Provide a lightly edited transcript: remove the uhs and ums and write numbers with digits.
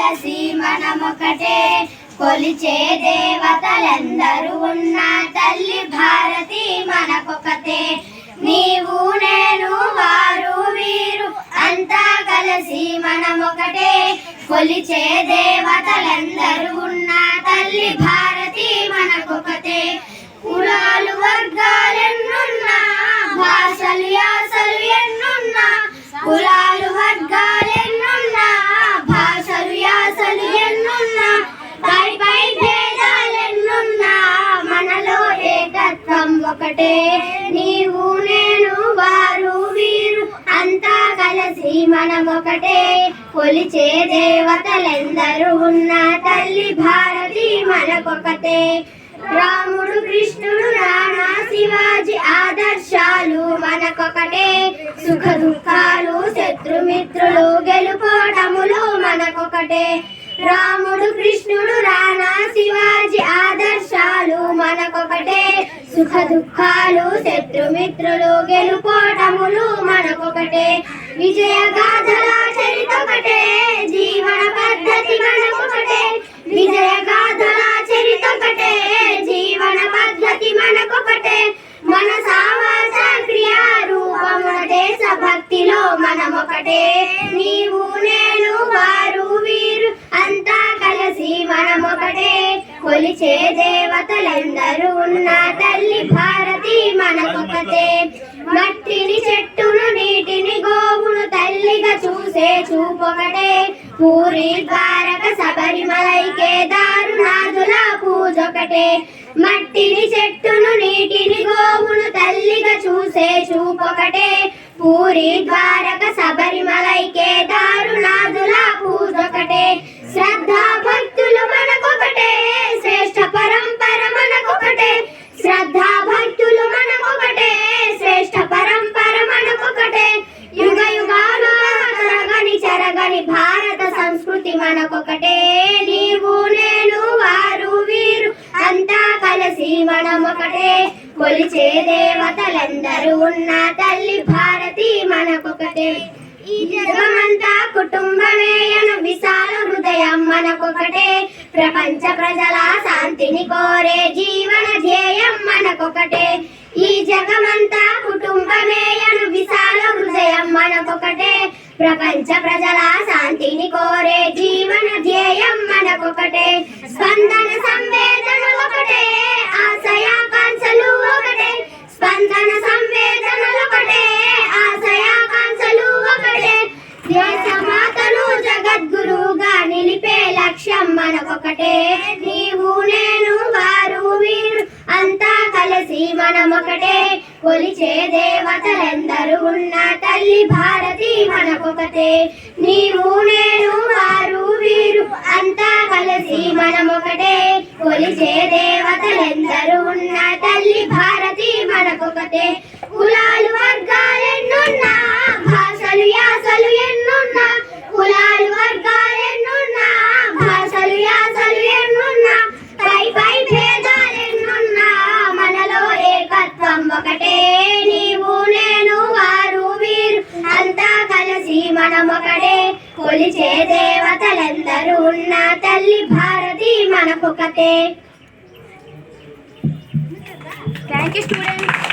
కలిసి మనమొకటే కొలిచే దేవతలందరూ ఉన్న తల్లి భారతి మనకొకతే. నీవు నేను వారు వీరు అంతా కలిసి మనమొకటే కొలిచే దేవతలందరూ ఉన్న తల్లి భారతి మనకొకతే. కులాలు వర్గాలెన్నున్నా భాషలు యాసలు ఎన్నున్నా కులాలు వర్గాలెన్నున్నా భాషలు యాసలు ఎన్నున్నా పై పై భేదాలెన్నున్నా మనలో ఏకత్వం ఒకటే. నీవు నేను వారు వీరు అంతా కలిసి మనమొకటే కొలిచే దేవతలెందరూ ఉన్న తల్లి భారతి మనకొకతే. రాముడు కృష్ణుడు రాణా శివాజీ ఆదర్శాలు మనకొకటే. సుఖ దుఃఖాలు శత్రుమిత్రులు గెలుపోటములు మనకొకటే. రాముడు కృష్ణుడు రాణా శివాజీ ఆదర్శాలు మనకొకటే. సుఖ దుఃఖాలు శత్రుమిత్రులు గెలుపోటములు మనకొకటే. విజయ గాథల చరితొకటే జీవన పద్ధతి మనకొకటే. విజయ గాథల చరితొకటే జీవన పద్ధతి మనకొకటే. మన సావాస క్రియా రూపమున దేశ భక్తిలో మనమొకటే. నీవు నేను వారు వీరు అంతా కలిసి మనమొకటే కొలిచే దేవతలందరూ ఉన్న తల్లి భారతి మనకొకతే. మట్టిని చెట్టును నీటిని గోవును తల్లిగా చూసే చూపొకటే. పూరి ద్వారక శబరిమలై కేదారునాథుల పూజొకటే. మట్టిని చెట్టును నీటిని గోవును తల్లిగా చూసే చూపొకటే. పూరి ద్వారక శబరిమలై కేదారునాథుల పూజొకటే. శ్రద్ధా భక్తులు మనకొకటే శ్రేష్ఠ పరంపర మనకొకటే. శ్రద్ధా భక్తులు మనకొకటే శ్రేష్ఠ పరంపర మనకొకటే. యుగ యుగాలు తరగని చెరగని భారత సంస్కృతి మనకొకటే. నీవు నేను వారు వీరు అంతా కలిసి మనమొకటే కొలిచే దేవతలందరూ ఉన్న తల్లి భారతి మనకొకటే. ఈ జగమంతా కుటుంబమేయను విశాల హృదయం మనకొకటే. ప్రపంచ ప్రజల శాంతిని కోరే జీవన ధ్యేయం మనకొకటే. ఈ జగమంతా కుటుంబమేయను విశాల హృదయం మనకొకటే. ప్రపంచ ప్రజల శాంతిని కోరే జీవన ధ్యేయం మనకొకటే. స్పందన సంవేదనలు ఒకటే ఆశయాకాంక్షలు ఒకటే. స్పందన సంవేదనలు ఒకటే ఆశయాకాంక్షలు ఒకటే. దేశమాతను జగద్గురువుగా నిలిపే లక్ష్యం మనకొకటే. నీవు నేను వారు వీరు అంతా కలిసి మనమొకటే కొలిచే దేవతలందరూ ఉన్న తల్లి భారతి మనకొకతే. నీవు నేను వారు వీరు అంతా కలిసి మనమొకటే కొలిచే దేవతలందరూ ఉన్న తల్లి భారతి మనకొకతే. కులాలు వర్గాలెన్నున్నా భాషలు యాసలు ఎన్నున్నా కులాలు వర్గాలెన్నున్నా భాషలు యాసలు ఎన్నున్నా పై పై భేదాలెన్నున్నా మనలో ఏకత్వం ఒకటే. నీవు నేను వారు వీరు అంతా కలిసి మనమొకటే కొలిచే దేవతలందరూ ఉన్న తల్లి భారతి మనకొకతే. Thank you students.